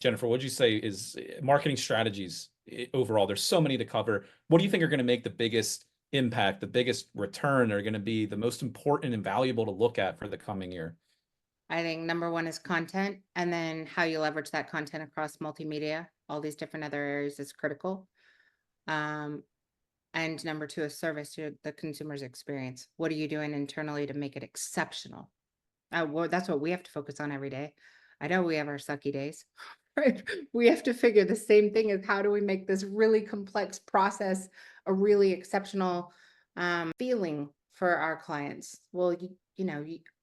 Jennifer, what'd you say is marketing strategies overall? There's so many to cover. What do you think are going to make the biggest impact, the biggest return, are going to be the most important and valuable to look at for the coming year? I think number one is content, and then how you leverage that content across multimedia, all these different other areas is critical. Um, and number two is service to the consumer's experience. What are you doing internally to make it exceptional? Well, that's what we have to focus on every day. I know we have our sucky days, right? We have to figure the same thing is how do we make this really complex process a really exceptional feeling for our clients? Well,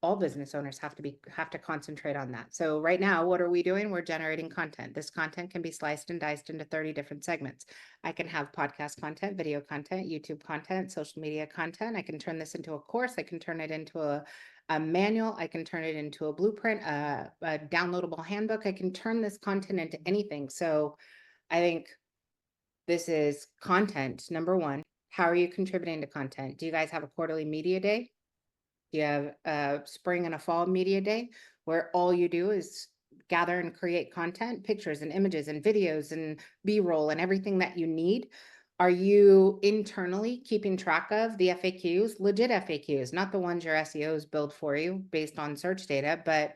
all business owners have to concentrate on that. So right now, what are we doing? We're generating content. This content can be sliced and diced into 30 different segments. I can have podcast content, video content, YouTube content, social media content. I can turn this into a course. I can turn it into a manual. I can turn it into a blueprint, a downloadable handbook. I can turn this content into anything. So I think this is content. Number one, how are you contributing to content? Do you guys have a quarterly media day? Do you have a spring and a fall media day where all you do is gather and create content, pictures and images and videos and B-roll and everything that you need? Are you internally keeping track of the FAQs, legit FAQs, not the ones your SEOs build for you based on search data, but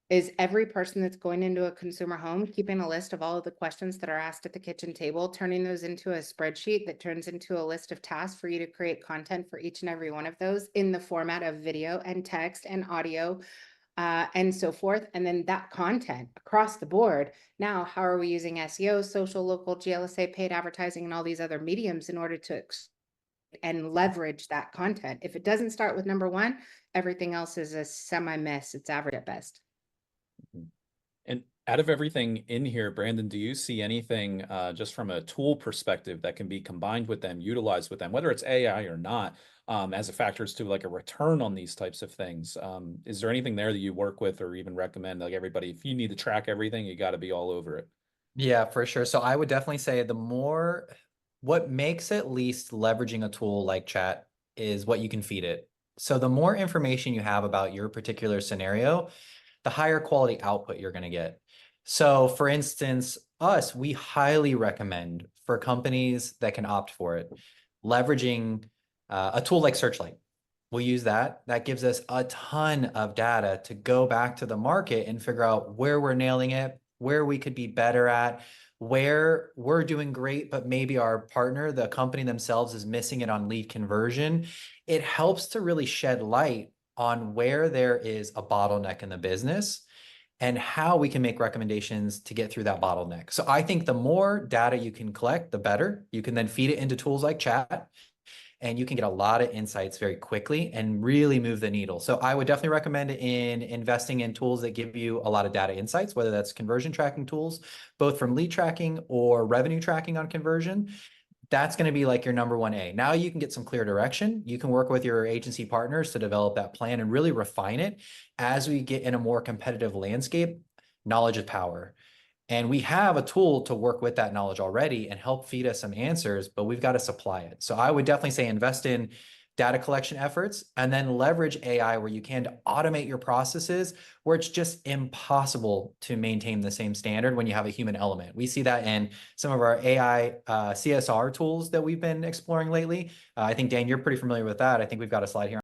is every person that's going into a consumer home keeping a list of all of the questions that are asked at the kitchen table, turning those into a spreadsheet that turns into a list of tasks for you to create content for each and every one of those in the format of video and text and audio and so forth. And then that content across the board. Now, how are we using SEO, social, local, GLSA, paid advertising, and all these other mediums in order to and leverage that content? If it doesn't start with number one, everything else is a semi-miss. It's average at best. And out of everything in here, Brandon, do you see anything just from a tool perspective that can be combined with them, utilized with them, whether it's AI or not, as a factors to like a return on these types of things? Is there anything there that you work with or even recommend, like everybody, if you need to track everything, you got to be all over it? Yeah, for sure. So I would definitely say what makes at least leveraging a tool like chat is what you can feed it. So the more information you have about your particular scenario, the higher quality output you're going to get. So for instance, we highly recommend for companies that can opt for it, leveraging a tool like Searchlight. We'll use that. That gives us a ton of data to go back to the market and figure out where we're nailing it, where we could be better at, where we're doing great, but maybe our partner, the company themselves, is missing it on lead conversion. It helps to really shed light on where there is a bottleneck in the business and how we can make recommendations to get through that bottleneck. So I think the more data you can collect, the better. You can then feed it into tools like chat, and you can get a lot of insights very quickly and really move the needle. So I would definitely recommend investing in tools that give you a lot of data insights, whether that's conversion tracking tools, both from lead tracking or revenue tracking on conversion. That's going to be like your number 1A. Now you can get some clear direction. You can work with your agency partners to develop that plan and really refine it. As we get in a more competitive landscape, knowledge is power. And we have a tool to work with that knowledge already and help feed us some answers, but we've got to supply it. So I would definitely say invest in data collection efforts and then leverage AI where you can to automate your processes where it's just impossible to maintain the same standard when you have a human element. We see that in some of our AI CSR tools that we've been exploring lately. I think, Dan, you're pretty familiar with that. I think we've got a slide here